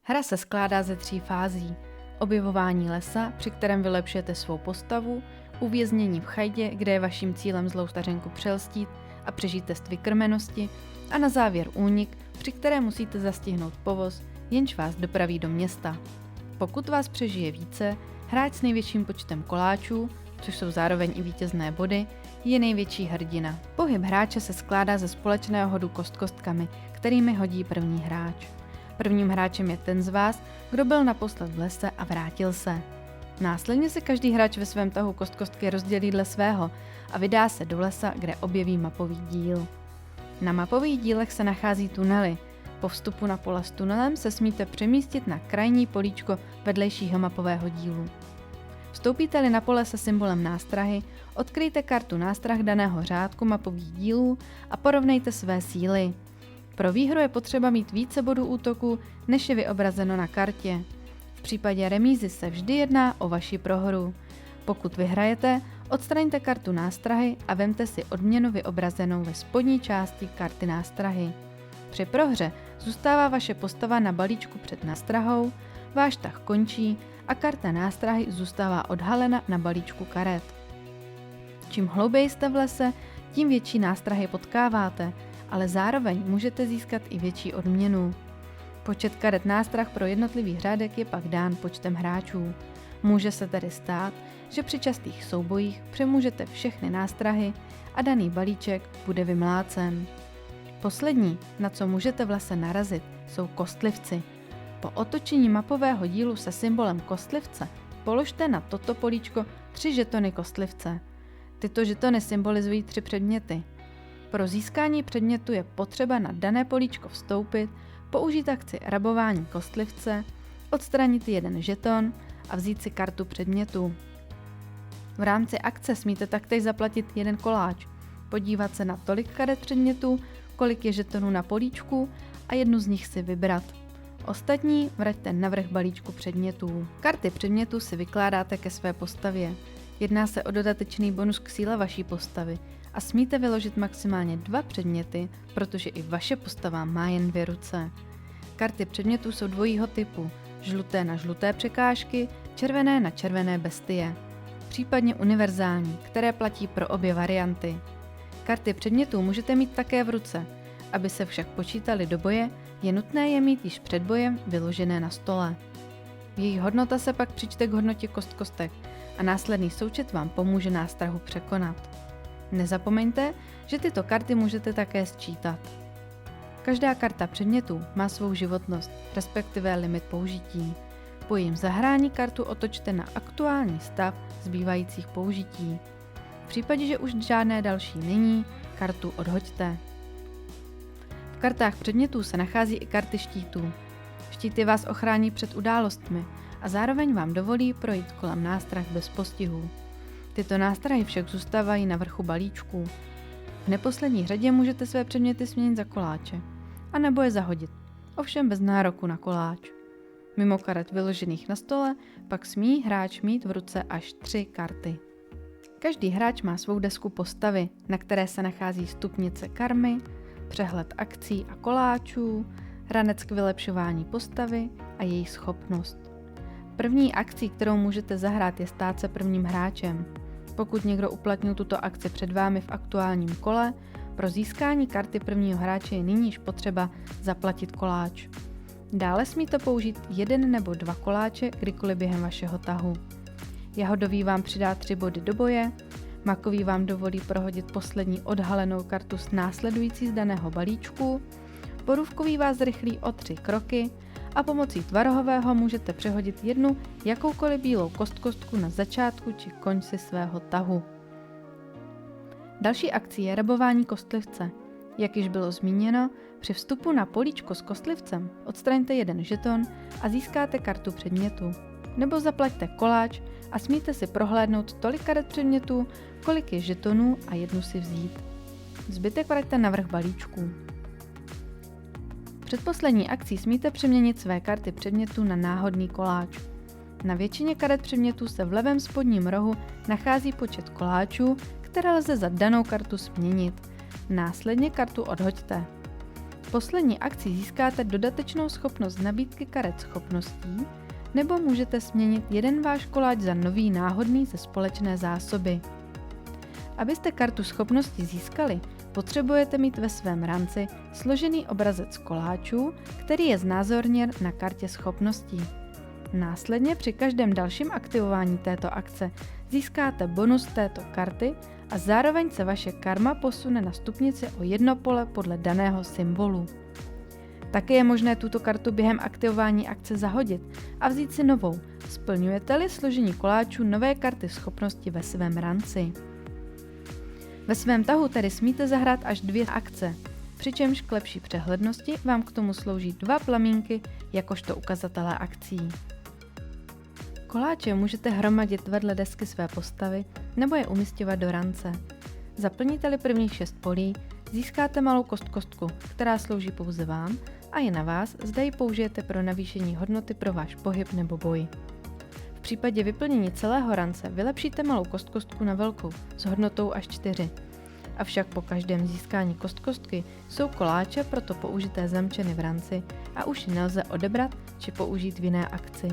Hra se skládá ze 3 fází. Objevování lesa, při kterém vylepšujete svou postavu, uvěznění v chajdě, kde je vaším cílem zlou stařenku přelstít a přežít test vykrmenosti, a na závěr únik, při kterém musíte zastihnout povoz, jenž vás dopraví do města. Pokud vás přežije více, hráč s největším počtem koláčů, což jsou zároveň i vítězné body, je největší hrdina. Pohyb hráče se skládá ze společného hodu kostkami, kterými hodí první hráč. Prvním hráčem je ten z vás, kdo byl naposled v lese a vrátil se. Následně se každý hráč ve svém tahu kostky rozdělí dle svého a vydá se do lesa, kde objeví mapový díl. Na mapových dílech se nachází tunely. Po vstupu na pole s tunelem se smíte přemístit na krajní políčko vedlejšího mapového dílu. Vstoupíte-li na pole se symbolem nástrahy, odkryjte kartu nástrah daného řádku mapových dílů a porovnejte své síly. Pro výhru je potřeba mít více bodů útoku, než je vyobrazeno na kartě. V případě remízy se vždy jedná o vaši prohru. Pokud vyhrajete, odstraňte kartu nástrahy a vemte si odměnu vyobrazenou ve spodní části karty nástrahy. Při prohře zůstává vaše postava na balíčku před nástrahou, váš tah končí a karta nástrahy zůstává odhalena na balíčku karet. Čím hlouběji jste v lese, tím větší nástrahy potkáváte, ale zároveň můžete získat i větší odměnu. Počet karet nástrah pro jednotlivý řádek je pak dán počtem hráčů. Může se tedy stát, že při častých soubojích přemůžete všechny nástrahy a daný balíček bude vymlácen. Poslední, na co můžete v lese narazit, jsou kostlivci. Po otočení mapového dílu se symbolem kostlivce položte na toto políčko 3 žetony kostlivce. Tyto žetony symbolizují 3 předměty. Pro získání předmětu je potřeba na dané políčko vstoupit, použít akci rabování kostlivce, odstranit jeden žeton a vzít si kartu předmětu. V rámci akce smíte taktéž zaplatit 1 koláč, podívat se na tolik karet předmětů, kolik je žetonů na políčku a jednu z nich si vybrat. Ostatní vraťte na vrch balíčku předmětů. Karty předmětů si vykládáte ke své postavě. Jedná se o dodatečný bonus k síle vaší postavy a smíte vyložit maximálně 2 předměty, protože i vaše postava má jen 2 ruce. Karty předmětů jsou dvojího typu, žluté na žluté překážky, červené na červené bestie. Případně univerzální, které platí pro obě varianty. Karty předmětů můžete mít také v ruce. Aby se však počítali do boje, je nutné je mít již před bojem vyložené na stole. Jejich hodnota se pak přičte k hodnotě kostek a následný součet vám pomůže nástrahu překonat. Nezapomeňte, že tyto karty můžete také sčítat. Každá karta předmětů má svou životnost, respektive limit použití. Po jejím zahrání kartu otočte na aktuální stav zbývajících použití. V případě, že už žádné další není, kartu odhoďte. V kartách předmětů se nachází i karty štítů. Štíty vás ochrání před událostmi a zároveň vám dovolí projít kolem nástrah bez postihů. Tyto nástrahy však zůstávají na vrchu balíčků. V neposlední řadě můžete své předměty směnit za koláče, anebo je zahodit, ovšem bez nároku na koláč. Mimo karet vyložených na stole pak smí hráč mít v ruce až 3 karty. Každý hráč má svou desku postavy, na které se nachází stupnice karmy, přehled akcí a koláčů, ranec k vylepšování postavy a její schopnost. První akcí, kterou můžete zahrát, je stát se prvním hráčem. Pokud někdo uplatnil tuto akci před vámi v aktuálním kole, pro získání karty prvního hráče je nyní již potřeba zaplatit koláč. Dále smíte použít 1 nebo 2 koláče kdykoliv během vašeho tahu. Jahodový vám přidá 3 body do boje, makový vám dovolí prohodit poslední odhalenou kartu z následující z daného balíčku, borůvkový vás zrychlí o 3 kroky a pomocí tvarohového můžete přehodit jednu jakoukoliv bílou kostku na začátku či konci svého tahu. Další akcí je rabování kostlivce. Jak již bylo zmíněno, při vstupu na políčko s kostlivcem odstraňte 1 žeton a získáte kartu předmětu. Nebo zaplaťte koláč a smíte si prohlédnout tolik karet předmětů, kolik je žetonů a jednu si vzít. Zbytek vraťte na vrch balíčků. Před poslední akcí smíte přeměnit své karty předmětů na náhodný koláč. Na většině karet předmětů se v levém spodním rohu nachází počet koláčů, které lze za danou kartu změnit. Následně kartu odhoďte. Poslední akcí získáte dodatečnou schopnost nabídky karet schopností, nebo můžete směnit jeden váš koláč za nový náhodný ze společné zásoby. Abyste kartu schopnosti získali, potřebujete mít ve svém ranci složený obrazec koláčů, který je znázorněn na kartě schopností. Následně při každém dalším aktivování této akce získáte bonus této karty a zároveň se vaše karma posune na stupnici o jedno pole podle daného symbolu. Také je možné tuto kartu během aktivování akce zahodit a vzít si novou, splňujete-li složení koláčů nové karty schopnosti ve svém ranci. Ve svém tahu tedy smíte zahrát až 2 akce, přičemž k lepší přehlednosti vám k tomu slouží 2 plamínky jakožto ukazatelé akcí. Koláče můžete hromadit vedle desky své postavy nebo je umisťovat do rance. Zaplníte-li prvních 6 polí, získáte malou kostku, která slouží pouze vám a je na vás, zda ji použijete pro navýšení hodnoty pro váš pohyb nebo boj. V případě vyplnění celého rance vylepšíte malou kostku na velkou s hodnotou až 4. Avšak po každém získání kostky jsou koláče proto použité zamčeny v ranci a už ji nelze odebrat či použít v jiné akci.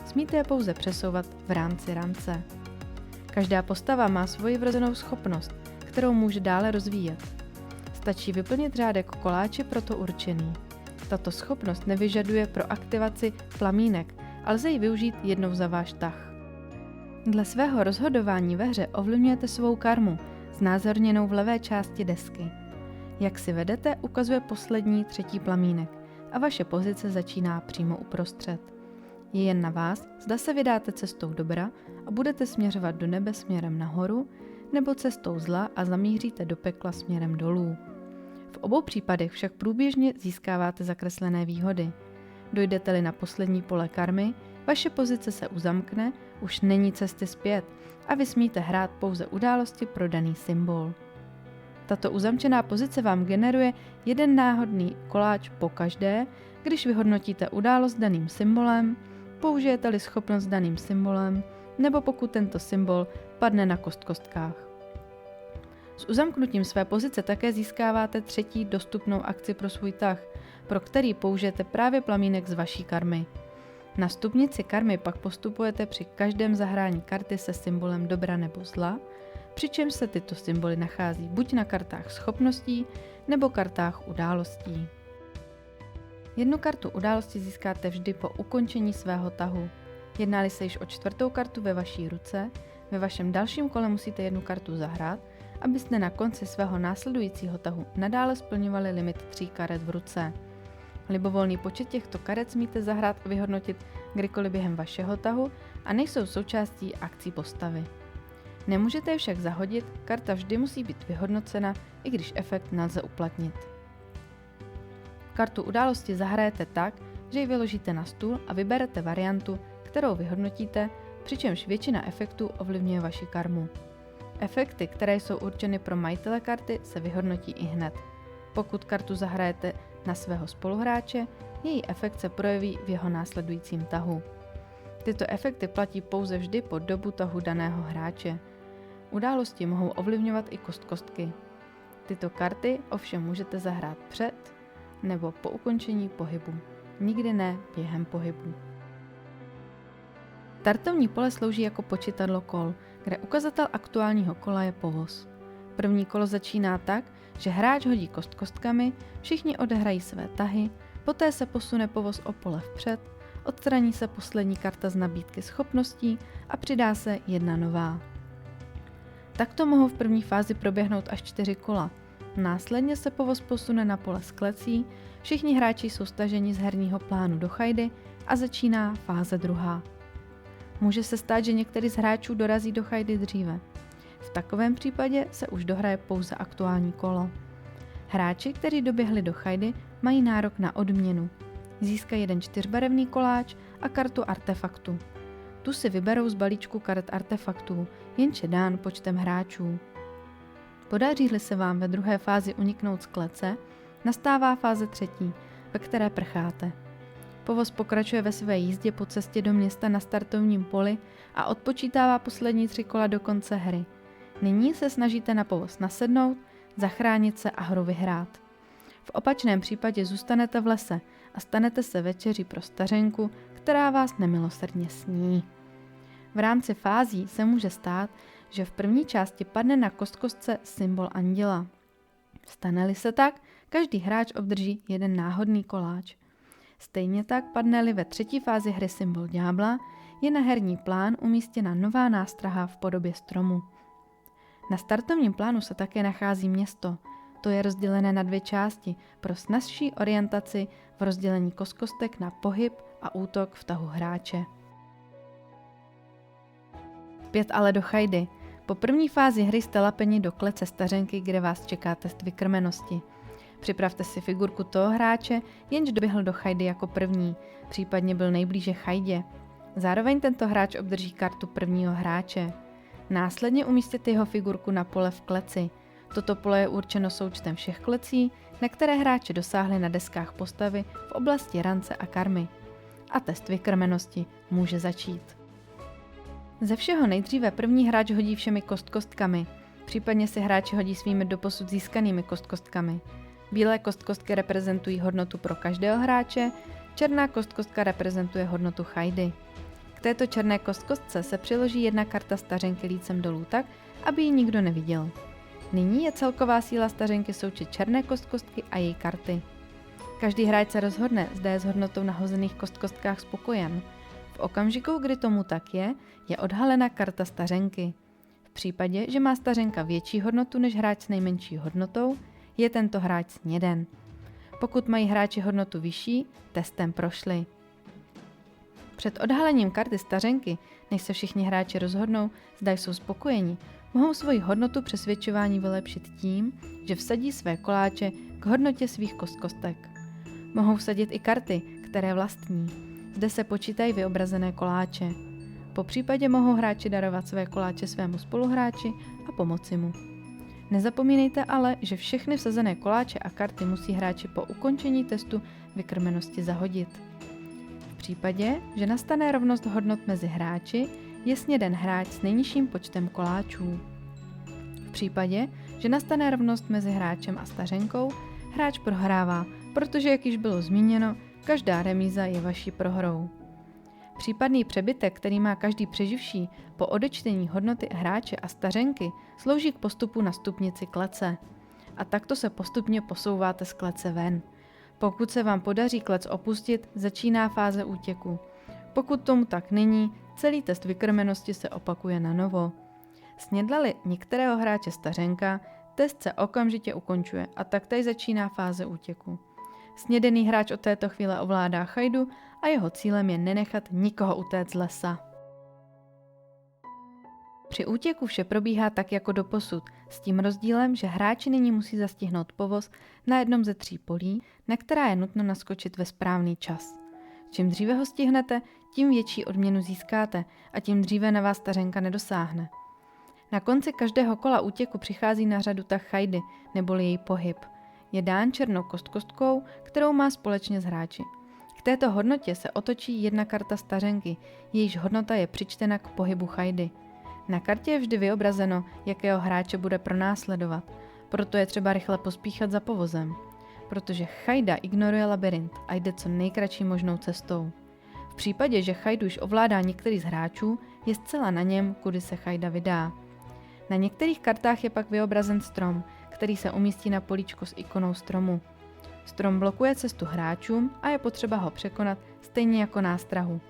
Smíte je pouze přesouvat v rámci rance. Každá postava má svoji vrozenou schopnost, kterou může dále rozvíjet. Stačí vyplnit řádek koláče pro to určený. Tato schopnost nevyžaduje pro aktivaci plamínek, ale lze ji využít jednou za váš tah. Dle svého rozhodování ve hře ovlivňujete svou karmu, znázorněnou v levé části desky. Jak si vedete, ukazuje poslední 3. plamínek a vaše pozice začíná přímo uprostřed. Je jen na vás, zda se vydáte cestou dobra a budete směřovat do nebe směrem nahoru, nebo cestou zla a zamíříte do pekla směrem dolů. V obou případech však průběžně získáváte zakreslené výhody. Dojdete-li na poslední pole karmy, vaše pozice se uzamkne, už není cesty zpět a vy smíte hrát pouze události pro daný symbol. Tato uzamčená pozice vám generuje jeden náhodný koláč pokaždé, když vyhodnotíte událost daným symbolem, použijete-li schopnost daným symbolem, nebo pokud tento symbol padne na kostkách. S uzamknutím své pozice také získáváte 3. dostupnou akci pro svůj tah, pro který použijete právě plamínek z vaší karmy. Na stupnici karmy pak postupujete při každém zahrání karty se symbolem dobra nebo zla, přičemž se tyto symboly nachází buď na kartách schopností nebo kartách událostí. Jednu kartu události získáte vždy po ukončení svého tahu. Jedná-li se již o 4. kartu ve vaší ruce, ve vašem dalším kole musíte jednu kartu zahrát, abyste na konci svého následujícího tahu nadále splňovali limit 3 karet v ruce. Libovolný počet těchto karet smíte zahrát a vyhodnotit kdykoliv během vašeho tahu a nejsou součástí akcí postavy. Nemůžete je však zahodit, karta vždy musí být vyhodnocena, i když efekt nelze uplatnit. Kartu události zahrajete tak, že ji vyložíte na stůl a vyberete variantu, kterou vyhodnotíte, přičemž většina efektů ovlivňuje vaši karmu. Efekty, které jsou určeny pro majitele karty, se vyhodnotí ihned. Pokud kartu zahrajete na svého spoluhráče, její efekt se projeví v jeho následujícím tahu. Tyto efekty platí pouze vždy po dobu tahu daného hráče. Události mohou ovlivňovat i kostky. Tyto karty ovšem můžete zahrát před nebo po ukončení pohybu. Nikdy ne během pohybu. Startovní pole slouží jako počítadlo kol, kde ukazatel aktuálního kola je povoz. První kolo začíná tak, že hráč hodí kostkami, všichni odehrají své tahy, poté se posune povoz o pole vpřed, odstraní se poslední karta z nabídky schopností a přidá se jedna nová. Takto mohou v první fázi proběhnout až 4 kola. Následně se povoz posune na pole s klecí, všichni hráči jsou staženi z herního plánu do chajdy a začíná fáze 2. Může se stát, že některý z hráčů dorazí do chajdy dříve. V takovém případě se už dohraje pouze aktuální kolo. Hráči, kteří doběhli do chajdy, mají nárok na odměnu. Získají jeden 4barevný koláč a kartu artefaktu. Tu si vyberou z balíčku karet artefaktů, jenž je dán počtem hráčů. Podaří-li se vám ve druhé fázi uniknout z klece, nastává fáze 3, ve které prcháte. Povoz pokračuje ve své jízdě po cestě do města na startovním poli a odpočítává poslední 3 kola do konce hry. Nyní se snažíte na povoz nasednout, zachránit se a hru vyhrát. V opačném případě zůstanete v lese a stanete se večeří pro stařenku, která vás nemilosrdně sní. V rámci fází se může stát, že v první části padne na kostkostce symbol anděla. Stane-li se tak, každý hráč obdrží jeden náhodný koláč. Stejně tak padne-li ve třetí fázi hry symbol ďábla, je na herní plán umístěna nová nástraha v podobě stromu. Na startovním plánu se také nachází město. To je rozdělené na dvě části pro snazší orientaci v rozdělení kostkostek na pohyb a útok v tahu hráče. Zpět ale do chajdy. Po první fázi hry jste lapeni do klece stařenky, kde vás čeká test vykrmenosti. Připravte si figurku toho hráče, jenž doběhl do chajdy jako první, případně byl nejblíže chajdě. Zároveň tento hráč obdrží kartu prvního hráče. Následně umístěte jeho figurku na pole v kleci. Toto pole je určeno součtem všech klecí, na které hráče dosáhli na deskách postavy v oblasti rance a karmy. A test vykrmenosti může začít. Ze všeho nejdříve první hráč hodí všemi kostkostkami, případně si hráči hodí svými doposud získanými kostkostkami. Bílé kostkostky reprezentují hodnotu pro každého hráče, černá kostkostka reprezentuje hodnotu chajdy. K této černé kostkostce se přiloží jedna karta stařenky lícem dolů tak, aby ji nikdo neviděl. Nyní je celková síla stařenky součet černé kostkostky a její karty. Každý hráč se rozhodne, zda je s hodnotou na hozených kostkostkách spokojen. V okamžiku, kdy tomu tak je odhalena karta stařenky. V případě, že má stařenka větší hodnotu než hráč s nejmenší hodnotou, je tento hráč sněden. Pokud mají hráči hodnotu vyšší, testem prošli. Před odhalením karty stařenky, než se všichni hráči rozhodnou, zda jsou spokojeni, mohou svoji hodnotu přesvědčování vylepšit tím, že vsadí své koláče k hodnotě svých kostkostek. Mohou vsadit i karty, které vlastní. Zde se počítají vyobrazené koláče. Po případě mohou hráči darovat své koláče svému spoluhráči a pomoci mu. Nezapomínejte ale, že všechny vsazené koláče a karty musí hráči po ukončení testu vykrmenosti zahodit. V případě, že nastane rovnost hodnot mezi hráči, je sněden hráč s nejnižším počtem koláčů. V případě, že nastane rovnost mezi hráčem a stařenkou, hráč prohrává, protože, jak již bylo zmíněno, každá remíza je vaší prohrou. Případný přebytek, který má každý přeživší po odečtení hodnoty hráče a stařenky, slouží k postupu na stupnici klece. A takto se postupně posouváte z klece ven. Pokud se vám podaří klec opustit, začíná fáze útěku. Pokud tomu tak není, celý test vykrmenosti se opakuje na novo. Snědla-li některého hráče stařenka, test se okamžitě ukončuje a taktéž začíná fáze útěku. Snědený hráč od této chvíle ovládá chajdu a jeho cílem je nenechat nikoho utéct z lesa. Při útěku vše probíhá tak jako doposud, s tím rozdílem, že hráči nyní musí zastihnout povoz na jednom ze 3 polí, na která je nutno naskočit ve správný čas. Čím dříve ho stihnete, tím větší odměnu získáte a tím dříve na vás stařenka nedosáhne. Na konci každého kola útěku přichází na řadu tah chajdy, neboli její pohyb. Je dán černou kostkostkou, kterou má společně s hráči. K této hodnotě se otočí jedna karta stařenky, jejíž hodnota je přičtena k pohybu chajdy. Na kartě je vždy vyobrazeno, jakého hráče bude pronásledovat, proto je třeba rychle pospíchat za povozem, protože chajda ignoruje labyrint a jde co nejkratší možnou cestou. V případě, že chajdu už ovládá některý z hráčů, je zcela na něm, kudy se chajda vydá. Na některých kartách je pak vyobrazen strom, který se umístí na políčko s ikonou stromu. Strom blokuje cestu hráčům a je potřeba ho překonat stejně jako nástrahu.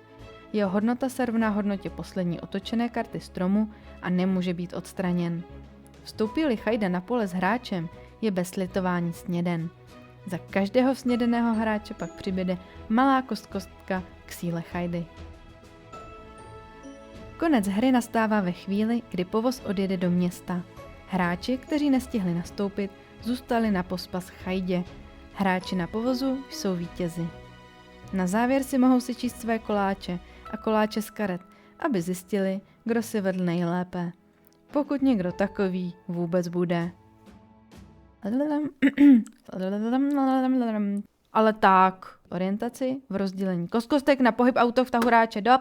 Jeho hodnota se rovná hodnotě poslední otočené karty stromu a nemůže být odstraněn. Vstoupí-li chajda na pole s hráčem, je bez slitování sněden. Za každého snědeného hráče pak přibude malá kostka k síle chajdy. Konec hry nastává ve chvíli, kdy povoz odjede do města. Hráči, kteří nestihli nastoupit, zůstali na pospas chajdě. Hráči na povozu jsou vítězi. Na závěr si mohou si číst své koláče a koláče z karet, aby zjistili, kdo si vedl nejlépe. Pokud někdo takový vůbec bude. Ale tak, orientaci v rozdělení kostkostek na pohyb auto v tahu hráče do